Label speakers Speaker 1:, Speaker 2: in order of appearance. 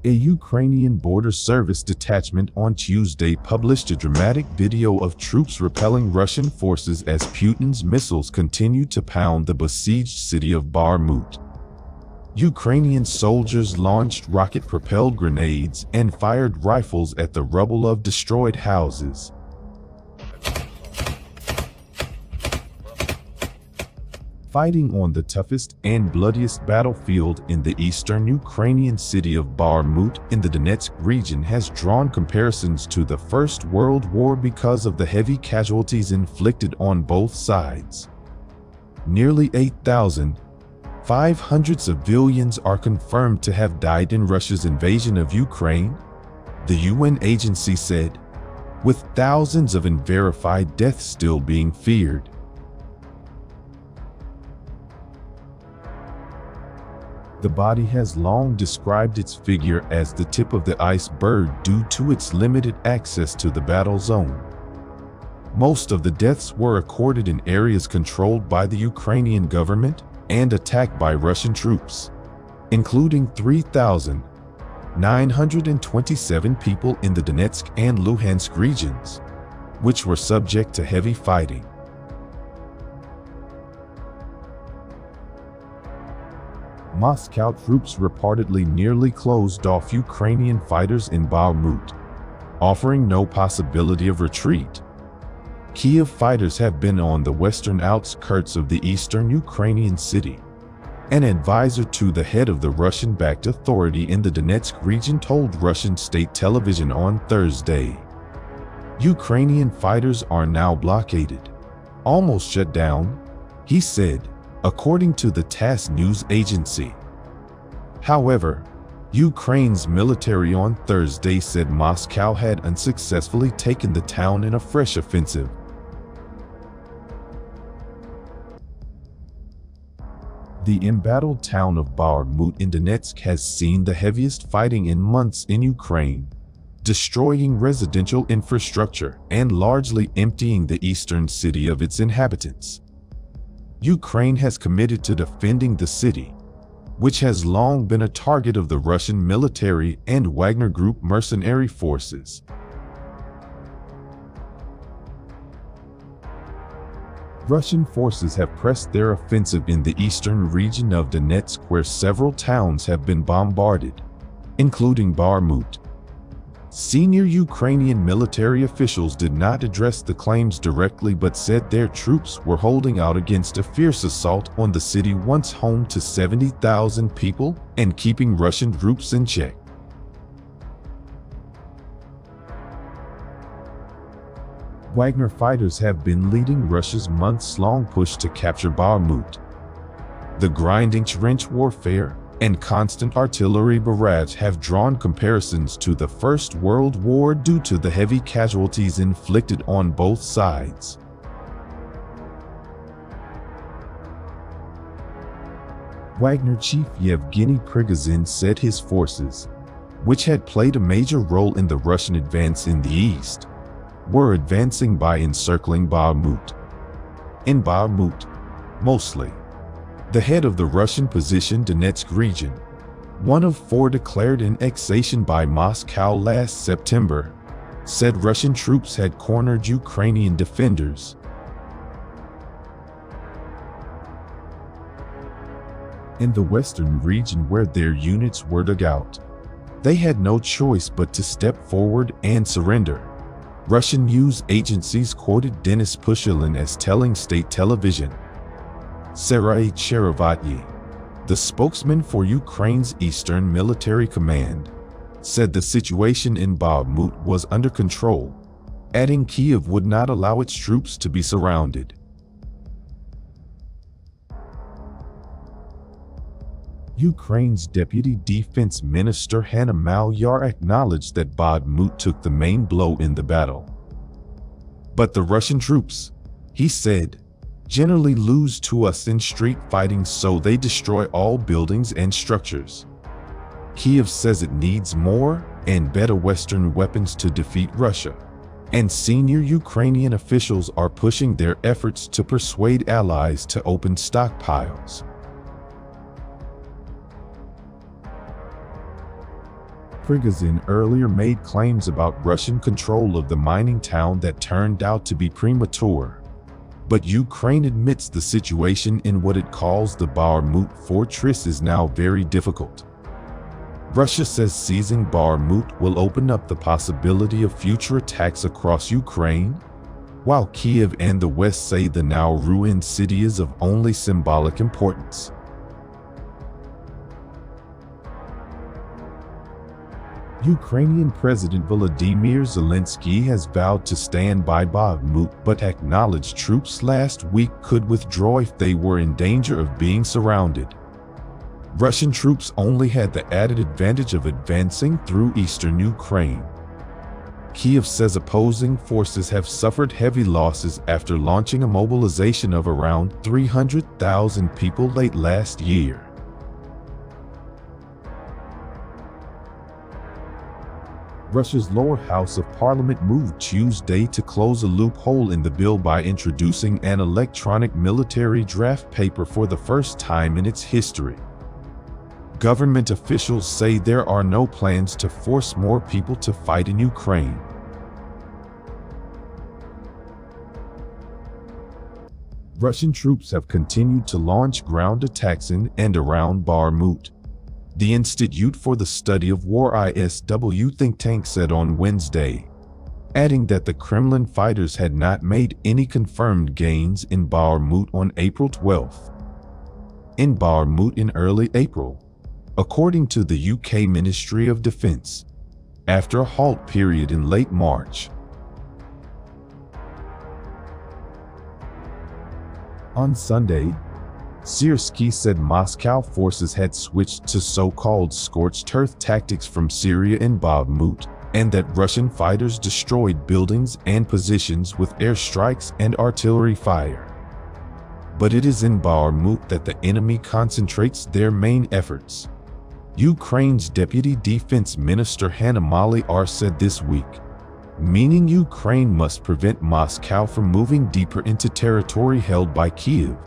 Speaker 1: A Ukrainian border service detachment on Tuesday published a dramatic video of troops repelling Russian forces as Putin's missiles continued to pound the besieged city of Bakhmut. Ukrainian soldiers launched rocket-propelled grenades and fired rifles at the rubble of destroyed houses. Fighting on the toughest and bloodiest battlefield in the eastern Ukrainian city of Bakhmut in the Donetsk region has drawn comparisons to the First World War because of the heavy casualties inflicted on both sides. Nearly 8,500 civilians are confirmed to have died in Russia's invasion of Ukraine, the UN agency said, with thousands of unverified deaths still being feared. The body has long described its figure as the tip of the iceberg due to its limited access to the battle zone. Most of the deaths were recorded in areas controlled by the Ukrainian government and attacked by Russian troops, including 3,927 people in the Donetsk and Luhansk regions, which were subject to heavy fighting. Moscow troops reportedly nearly closed off Ukrainian fighters in Bakhmut, offering no possibility of retreat. Kiev fighters have been on the western outskirts of the eastern Ukrainian city. An advisor to the head of the Russian-backed authority in the Donetsk region told Russian state television on Thursday. Ukrainian fighters are now blockaded, almost shut down, he said, according to the TASS news agency. However, Ukraine's military on Thursday said Moscow had unsuccessfully taken the town in a fresh offensive. The embattled town of Bakhmut in Donetsk has seen the heaviest fighting in months in Ukraine, destroying residential infrastructure and largely emptying the eastern city of its inhabitants. Ukraine has committed to defending the city, which has long been a target of the Russian military and Wagner Group mercenary forces. Russian forces have pressed their offensive in the eastern region of Donetsk, where several towns have been bombarded, including Bakhmut. Senior Ukrainian military officials did not address the claims directly but said their troops were holding out against a fierce assault on the city once home to 70,000 people and keeping Russian troops in check. Wagner fighters have been leading Russia's months-long push to capture Bakhmut. The grinding trench warfare and constant artillery barrage have drawn comparisons to the First World War due to the heavy casualties inflicted on both sides. Wagner chief Yevgeny Prigozhin said his forces, which had played a major role in the Russian advance in the east, were advancing by encircling Bakhmut. In Bakhmut, mostly, the head of the Russian-positioned Donetsk region, one of 4 declared in annexation by Moscow last September, said Russian troops had cornered Ukrainian defenders. In the western region where their units were dug out, they had no choice but to step forward and surrender. Russian news agencies quoted Denis Pushilin as telling state television. Serhiy Cherevatyi, the spokesman for Ukraine's Eastern Military Command, said the situation in Bakhmut was under control, adding Kiev would not allow its troops to be surrounded. Ukraine's Deputy Defense Minister Hanna Maliar acknowledged that Bakhmut took the main blow in the battle. But the Russian troops, he said, generally lose to us in street fighting, so they destroy all buildings and structures. Kiev says it needs more and better Western weapons to defeat Russia, and senior Ukrainian officials are pushing their efforts to persuade allies to open stockpiles. Prigozhin earlier made claims about Russian control of the mining town that turned out to be premature. But Ukraine admits the situation in what it calls the Bakhmut fortress is now very difficult. Russia says seizing Bakhmut will open up the possibility of future attacks across Ukraine, while Kiev and the West say the now ruined city is of only symbolic importance. Ukrainian President Volodymyr Zelensky has vowed to stand by Bakhmut but acknowledged troops last week could withdraw if they were in danger of being surrounded. Russian troops only had the added advantage of advancing through eastern Ukraine. Kiev says opposing forces have suffered heavy losses after launching a mobilization of around 300,000 people late last year. Russia's lower house of parliament moved Tuesday to close a loophole in the bill by introducing an electronic military draft paper for the first time in its history. Government officials say there are no plans to force more people to fight in Ukraine. Russian troops have continued to launch ground attacks in and around Bakhmut. The Institute for the Study of War ISW think tank said on Wednesday, adding that the Kremlin fighters had not made any confirmed gains in Bakhmut on April 12. In Bakhmut in early April, according to the UK Ministry of Defence, after a halt period in late March. On Sunday, Syrskyi said Moscow forces had switched to so-called scorched earth tactics from Syria and Bakhmut, and that Russian fighters destroyed buildings and positions with airstrikes and artillery fire. But it is in Bakhmut that the enemy concentrates their main efforts. Ukraine's Deputy Defense Minister Hanna Maliar said this week, meaning Ukraine must prevent Moscow from moving deeper into territory held by Kiev.